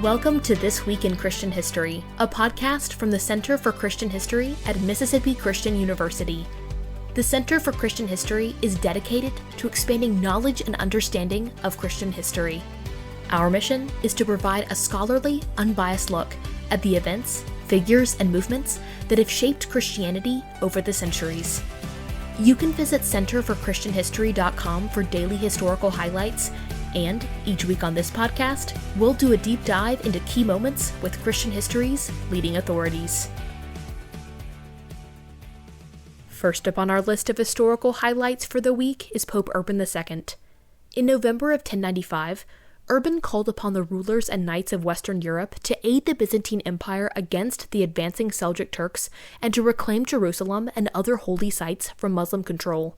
Welcome to This Week in Christian History, a podcast from the Center for Christian History at Mississippi Christian University. The Center for Christian History is dedicated to expanding knowledge and understanding of Christian history. Our mission is to provide a scholarly, unbiased look at the events, figures, and movements that have shaped Christianity over the centuries. You can visit centerforchristianhistory.com for daily historical highlights, and each week on this podcast, we'll do a deep dive into key moments with Christian history's leading authorities. First up on our list of historical highlights for the week is Pope Urban II. In November of 1095, Urban called upon the rulers and knights of Western Europe to aid the Byzantine Empire against the advancing Seljuk Turks and to reclaim Jerusalem and other holy sites from Muslim control.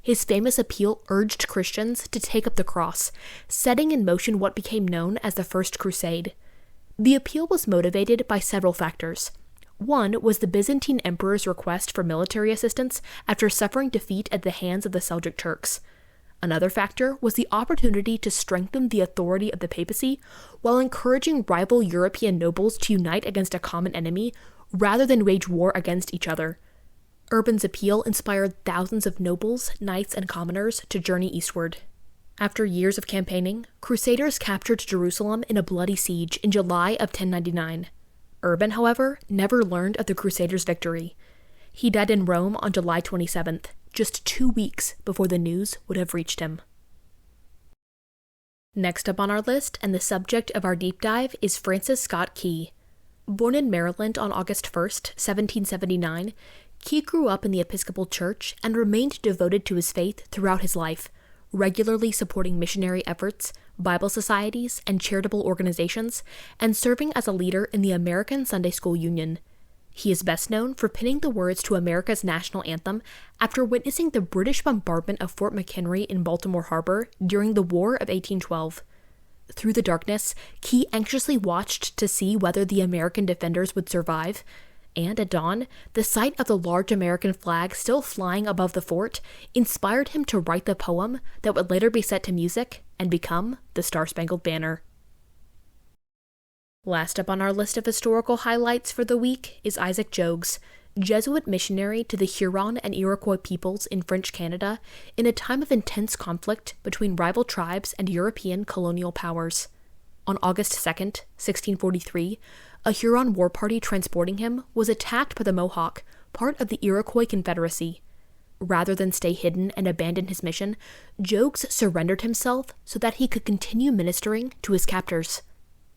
His famous appeal urged Christians to take up the cross, setting in motion what became known as the First Crusade. The appeal was motivated by several factors. One was the Byzantine Emperor's request for military assistance after suffering defeat at the hands of the Seljuk Turks. Another factor was the opportunity to strengthen the authority of the papacy while encouraging rival European nobles to unite against a common enemy rather than wage war against each other. Urban's appeal inspired thousands of nobles, knights, and commoners to journey eastward. After years of campaigning, Crusaders captured Jerusalem in a bloody siege in July of 1099. Urban, however, never learned of the Crusaders' victory. He died in Rome on July 27th, just 2 weeks before the news would have reached him. Next up on our list, and the subject of our deep dive, is Francis Scott Key. Born in Maryland on August 1st, 1779, Key grew up in the Episcopal Church and remained devoted to his faith throughout his life, regularly supporting missionary efforts, Bible societies, and charitable organizations, and serving as a leader in the American Sunday School Union. He is best known for penning the words to America's national anthem after witnessing the British bombardment of Fort McHenry in Baltimore Harbor during the War of 1812. Through the darkness, Key anxiously watched to see whether the American defenders would survive, and at dawn, the sight of the large American flag still flying above the fort inspired him to write the poem that would later be set to music and become the Star-Spangled Banner. Last up on our list of historical highlights for the week is Isaac Jogues, Jesuit missionary to the Huron and Iroquois peoples in French Canada in a time of intense conflict between rival tribes and European colonial powers. On August 2nd, 1643, a Huron war party transporting him was attacked by the Mohawk, part of the Iroquois Confederacy. Rather than stay hidden and abandon his mission, Jogues surrendered himself so that he could continue ministering to his captors.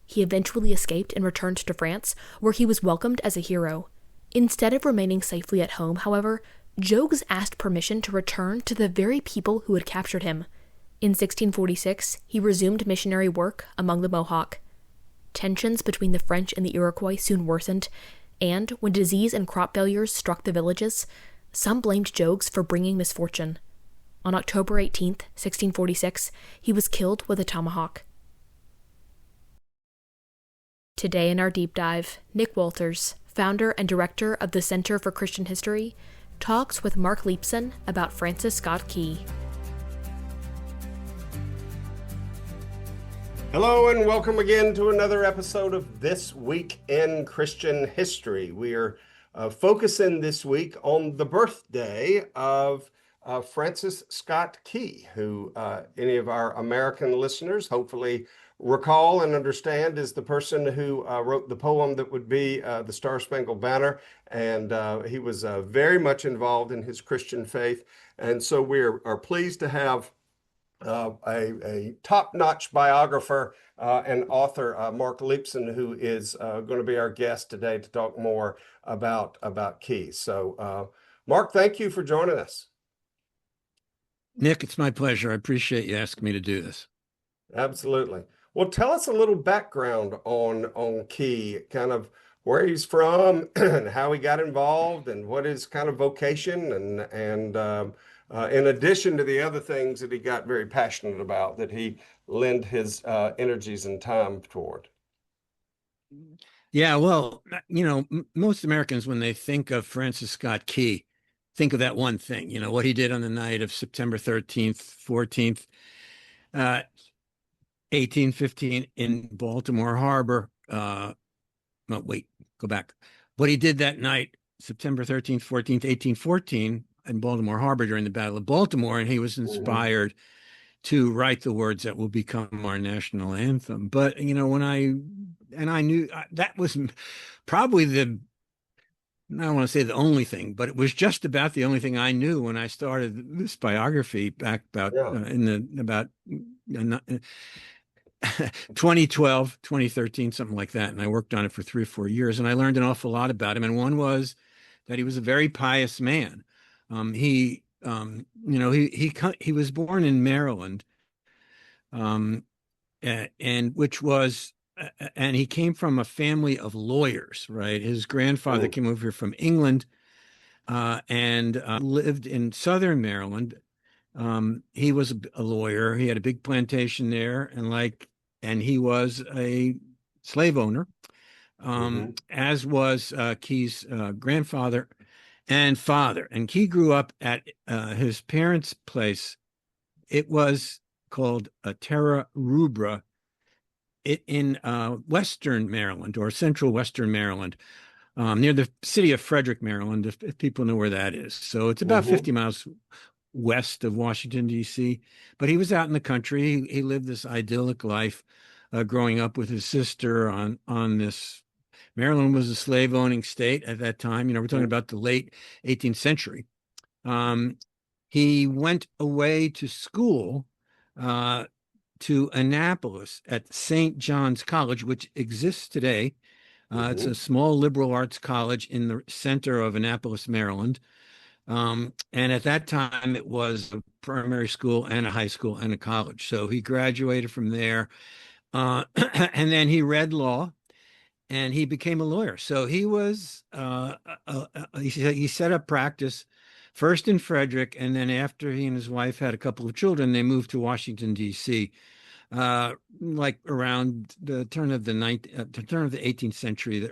He eventually escaped and returned to France, where he was welcomed as a hero. Instead of remaining safely at home, however, Jogues asked permission to return to the very people who had captured him. In 1646, he resumed missionary work among the Mohawk. Tensions between the French and the Iroquois soon worsened, and when disease and crop failures struck the villages, some blamed Jogues for bringing misfortune. On October 18th, 1646, he was killed with a tomahawk. Today in our deep dive, Nick Walters, founder and director of the Center for Christian History, talks with Marc Leepson about Francis Scott Key. Hello and welcome again to another episode of This Week in Christian History. We are focusing this week on the birthday of Francis Scott Key, who any of our American listeners hopefully recall and understand is the person who wrote the poem that would be the Star-Spangled Banner, and he was very much involved in his Christian faith. And so we are pleased to have a top-notch biographer and author, Marc Leepson, who is going to be our guest today to talk more about Key. So, Marc, thank you for joining us. Nick, it's my pleasure. I appreciate you asking me to do this. Absolutely. Well, tell us a little background on Key, kind of where he's from and how he got involved and what his kind of vocation and in addition to the other things that he got very passionate about, that he lent his energies and time toward. Yeah, well, most Americans, when they think of Francis Scott Key, think of that one thing, what he did on the night of September 13th, 14th. 1815 in Baltimore Harbor. No, wait, go back. What he did that night, September 13th, 14th, 1814, in Baltimore Harbor during the Battle of Baltimore, and he was Mhm. inspired to write the words that will become our national anthem. But, I knew that was probably I don't want to say the only thing, but it was just about the only thing I knew when I started this biography back about Yeah. in the about 2012, 2013, something like that. And I worked on it for 3 or 4 years, and I learned an awful lot about him. And one was that he was a very pious man. He was born in Maryland, um, and which was, and he came from a family of lawyers, right? His grandfather Mm. came over here from England, and lived in Southern Maryland. He was a lawyer. He had a big plantation there, and he was a slave owner, Mhm. as was Key's grandfather and father. And Key grew up at his parents' place. It was called Terra Rubra in Western Maryland, or central Western Maryland, near the city of Frederick, Maryland, if people know where that is. So it's about Mhm. 50 miles west of Washington, D.C. But he was out in the country. He lived this idyllic life, growing up with his sister on this. Maryland was a slave owning state at that time. We're talking Mhm. about the late 18th century. Um, he went away to school, uh, to Annapolis at St. John's College, which exists today. It's a Mhm. small liberal arts college in the center of Annapolis, Maryland. And at that time, it was a primary school and a high school and a college. So he graduated from there. And then he read law and he became a lawyer. So he set up practice first in Frederick. And then after he and his wife had a couple of children, they moved to Washington, D.C., like around the turn of the 18th century,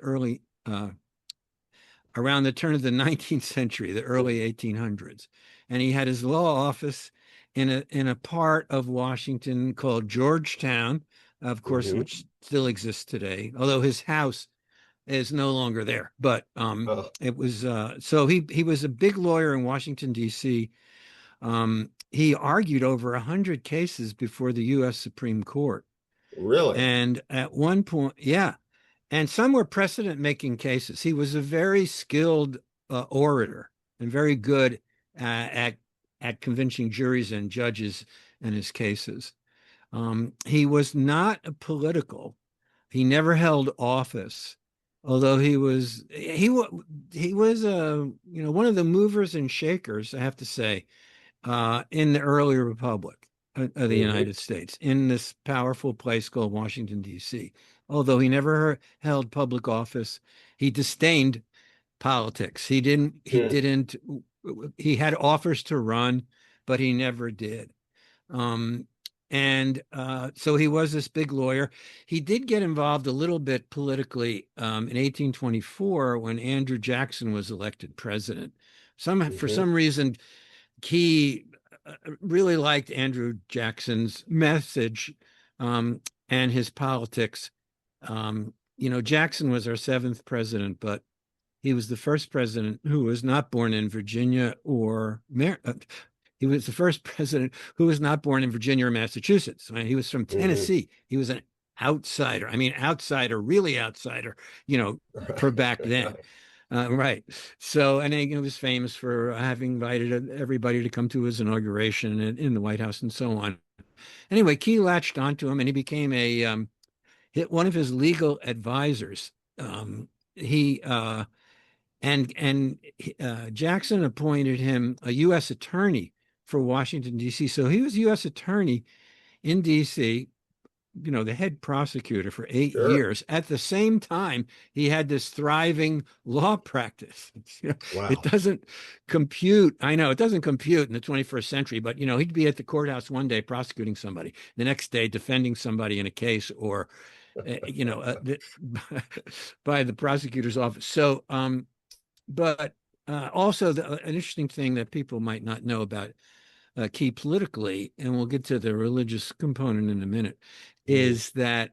around the turn of the 19th century, the early 1800s. And he had his law office in a part of Washington called Georgetown, of course, Mhm. which still exists today, although his house is no longer there. But it was so he was a big lawyer in Washington, D.C. He argued over 100 cases before the U.S. Supreme Court. Really? And at one point, yeah, and some were precedent-making cases. He was a very skilled orator and very good at convincing juries and judges in his cases. He was not a political. He never held office, although he was one of the movers and shakers, I have to say, in the early republic of the Mhm. United States, in this powerful place called Washington, D.C. Although he never held public office, he disdained politics. Mm. He had offers to run, but he never did. Um, and so he was this big lawyer. He did get involved a little bit politically in 1824 when Andrew Jackson was elected president. For Mhm. some reason, Key really liked Andrew Jackson's message, um, and his politics. Jackson was our seventh president, but he was the first president who was not born in Virginia or he was the first president who was not born in Virginia or Massachusetts. I mean, he was from Mhm. Tennessee. He was an outsider. I mean, outsider, really outsider, for Right. back then. Right. Right. So, and he was famous for having invited everybody to come to his inauguration in the White House and so on. Anyway, Key latched onto him and he became one of his legal advisors. He and Jackson appointed him a U.S. attorney for Washington, D.C. So he was U.S. attorney in D.C., the head prosecutor for eight Sure. years. At the same time, he had this thriving law practice. It Wow. doesn't compute. I know it doesn't compute in the 21st century, but he'd be at the courthouse one day prosecuting somebody, the next day defending somebody in a case, or by the prosecutor's office. So, but also an interesting thing that people might not know about key politically, and we'll get to the religious component in a minute, is that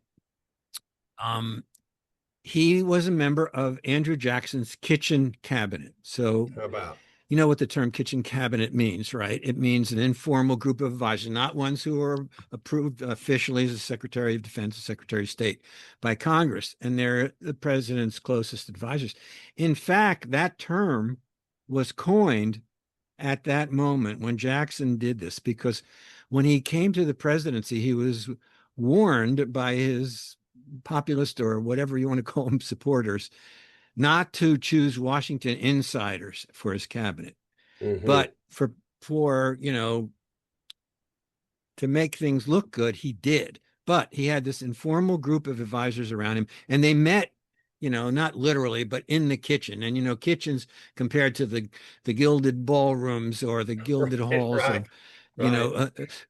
he was a member of Andrew Jackson's kitchen cabinet. So How about? you know what the term kitchen cabinet means, right? It means an informal group of advisors, not ones who are approved officially as the Secretary of Defense, the Secretary of State by Congress, and they're the president's closest advisors. In fact, that term was coined at that moment when Jackson did this, because when he came to the presidency, he was warned by his populist, or whatever you want to call them, supporters, not to choose Washington insiders for his cabinet, but for to make things look good, he did. But he had this informal group of advisors around him, and they met, not literally, but in the kitchen. And kitchens compared to the gilded ballrooms or the gilded halls of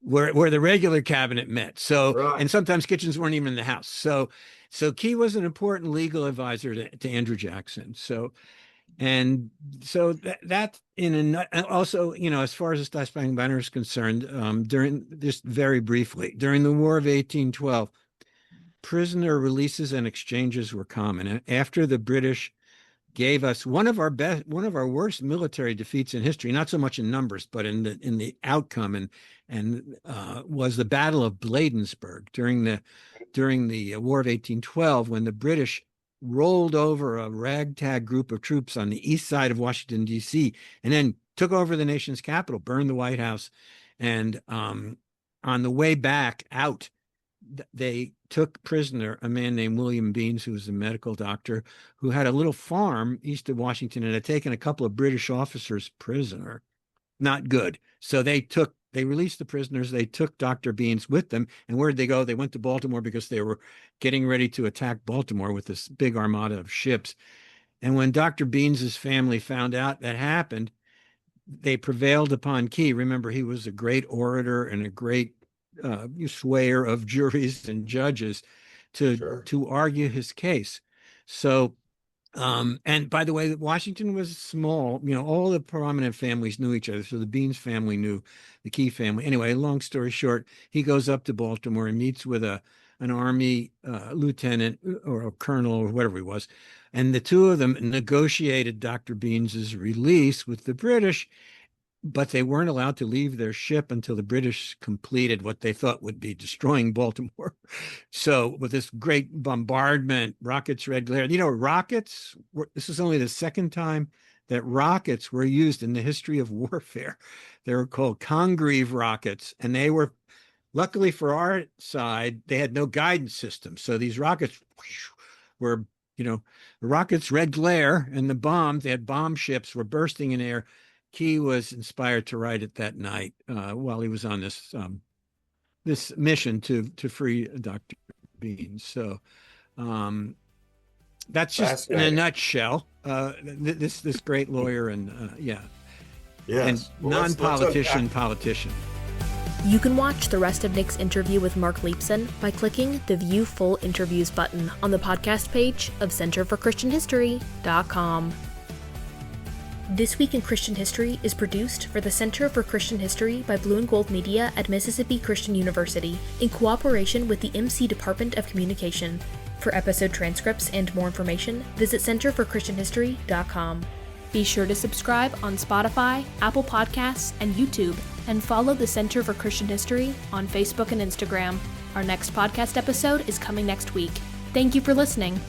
where the regular cabinet met. So, and sometimes kitchens weren't even in the house. So Key was an important legal advisor to Andrew Jackson. So that also, as far as the Star-Spangled Banner is concerned, during very briefly, during the War of 1812, prisoner releases and exchanges were common. After the British gave us one of our worst military defeats in history, not so much in numbers, but in the outcome, and was the Battle of Bladensburg during the War of 1812, when the British rolled over a ragtag group of troops on the east side of Washington, D.C., and then took over the nation's capital, burned the White House, and on the way back out, they took prisoner a man named William Beans, who was a medical doctor who had a little farm east of Washington and had taken a couple of British officers prisoner. Not good. So they released the prisoners. They took Dr. Beans with them. And where did they go? They went to Baltimore because they were getting ready to attack Baltimore with this big armada of ships. And when Dr. Beans's family found out that happened, they prevailed upon Key. Remember, he was a great orator and a great swayer of juries and judges to argue his case. So, and by the way, Washington was small. All the prominent families knew each other. So the Beans family knew the Key family. Anyway, long story short, he goes up to Baltimore and meets with an Army lieutenant or a colonel or whatever he was. And the two of them negotiated Dr. Beans's release with the British, but they weren't allowed to leave their ship until the British completed what they thought would be destroying Baltimore. So with this great bombardment, rockets, red glare, this is only the second time that rockets were used in the history of warfare. They were called Congreve rockets, and they were, luckily for our side, they had no guidance system. So these rockets were, the rockets, red glare, and the bombs, they had bomb ships, were bursting in air. Key was inspired to write it that night while he was on this mission to free Dr. Beans. So that's just in a nutshell. This great lawyer and and non-politician politician. You can watch the rest of Nick's interview with Marc Leepson by clicking the View Full Interviews button on the podcast page of centerforchristianhistory.com. This Week in Christian History is produced for the Center for Christian History by Blue and Gold Media at Mississippi Christian University in cooperation with the MC Department of Communication. For episode transcripts and more information, visit centerforchristianhistory.com. Be sure to subscribe on Spotify, Apple Podcasts, and YouTube, and follow the Center for Christian History on Facebook and Instagram. Our next podcast episode is coming next week. Thank you for listening.